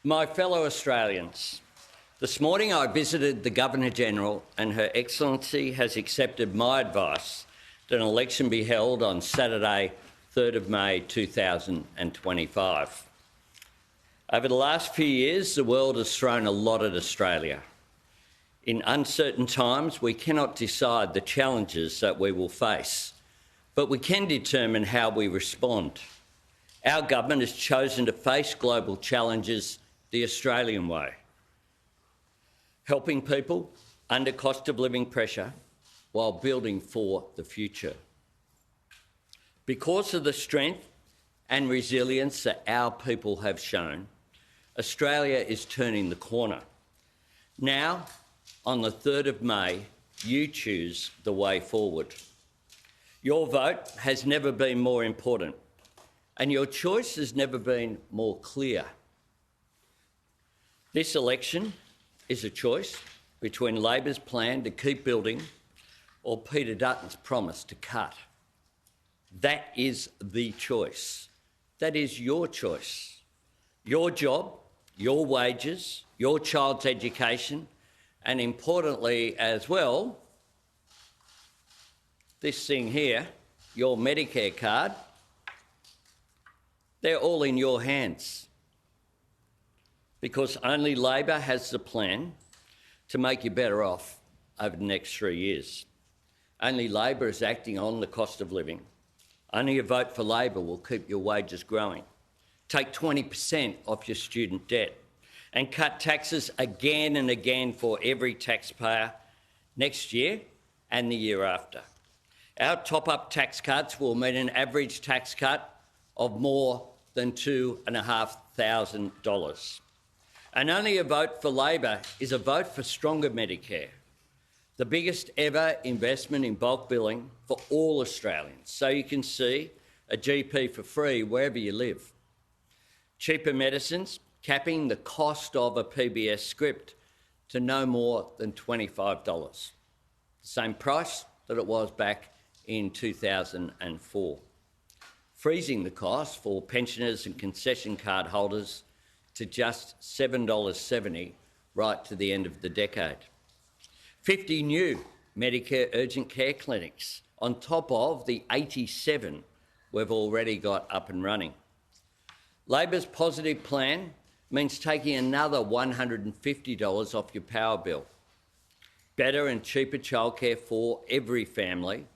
My fellow Australians, this morning I visited the Governor-General and Her Excellency has accepted my advice that an election be held on Saturday, 3rd of May 2025. Over the last few years, the world has thrown a lot at Australia. In uncertain times, we cannot decide the challenges that we will face, but we can determine how we respond. Our government has chosen to face global challenges the Australian way, helping people under cost of living pressure while building for the future. Because of the strength and resilience that our people have shown, Australia is turning the corner. Now, on the 3rd of May, you choose the way forward. Your vote has never been more important, and your choice has never been more clear. This election is a choice between Labor's plan to keep building or Peter Dutton's promise to cut. That is the choice. That is your choice. Your job, your wages, your child's education, and importantly as well, this thing here, your Medicare card, they're all in your hands, because only Labor has the plan to make you better off over the next 3 years. Only Labor is acting on the cost of living. Only a vote for Labor will keep your wages growing, take 20% off your student debt, and cut taxes again and again for every taxpayer next year and the year after. Our top-up tax cuts will mean an average tax cut of more than $2,500. And only a vote for Labor is a vote for stronger Medicare, the biggest ever investment in bulk billing for all Australians, so you can see a GP for free wherever you live. Cheaper medicines, capping the cost of a PBS script to no more than $25, the same price that it was back in 2004. Freezing the cost for pensioners and concession card holders to just $7.70 right to the end of the decade. 50 new Medicare urgent care clinics on top of the 87 we've already got up and running. Labor's positive plan means taking another $150 off your power bill, better and cheaper childcare for every family,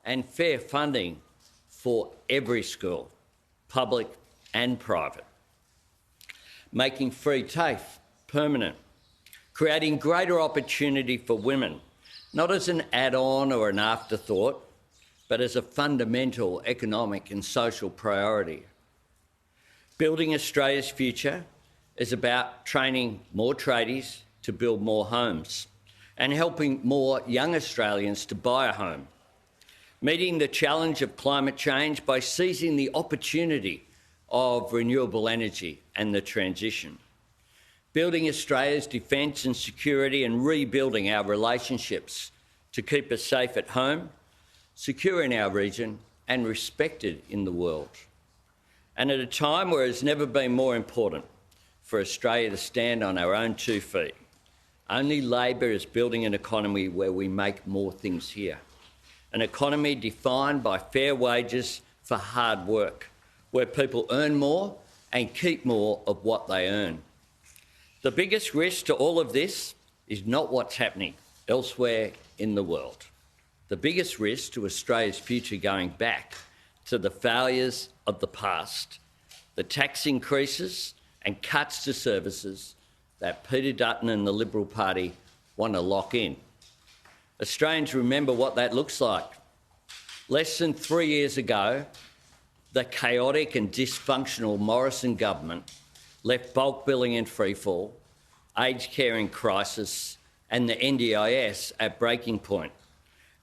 and fair funding for every school, public and private. Making free TAFE permanent, creating greater opportunity for women, not as an add-on or an afterthought, but as a fundamental economic and social priority. Building Australia's future is about training more tradies to build more homes and helping more young Australians to buy a home. Meeting the challenge of climate change by seizing the opportunity of renewable energy and the transition. Building Australia's defence and security and rebuilding our relationships to keep us safe at home, secure in our region and respected in the world. And at a time where it's never been more important for Australia to stand on our own 2 feet, only Labor is building an economy where we make more things here. An economy defined by fair wages for hard work, where people earn more and keep more of what they earn. The biggest risk to all of this is not what's happening elsewhere in the world. The biggest risk to Australia's future going back to the failures of the past, the tax increases and cuts to services that Peter Dutton and the Liberal Party want to lock in. Australians remember what that looks like. Less than 3 years ago, the chaotic and dysfunctional Morrison government left bulk billing in freefall, aged care in crisis and the NDIS at breaking point.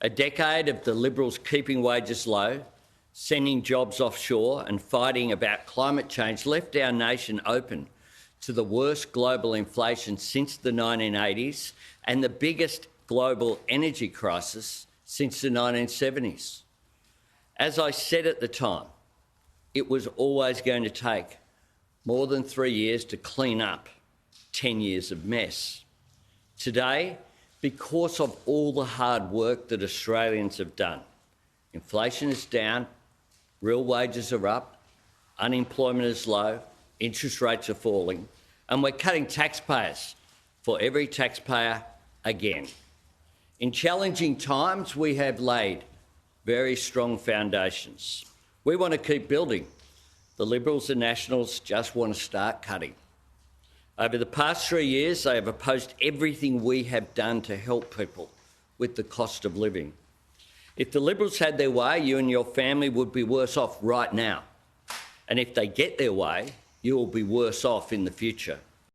A decade of the Liberals keeping wages low, sending jobs offshore and fighting about climate change left our nation open to the worst global inflation since the 1980s and the biggest global energy crisis since the 1970s. As I said at the time, it was always going to take more than 3 years to clean up 10 years of mess. Today, because of all the hard work that Australians have done, inflation is down, real wages are up, unemployment is low, interest rates are falling, and we're cutting taxpayers for every taxpayer again. In challenging times, we have laid very strong foundations. We want to keep building. The Liberals and Nationals just want to start cutting. Over the past 3 years, they have opposed everything we have done to help people with the cost of living. If the Liberals had their way, you and your family would be worse off right now. And if they get their way, you will be worse off in the future.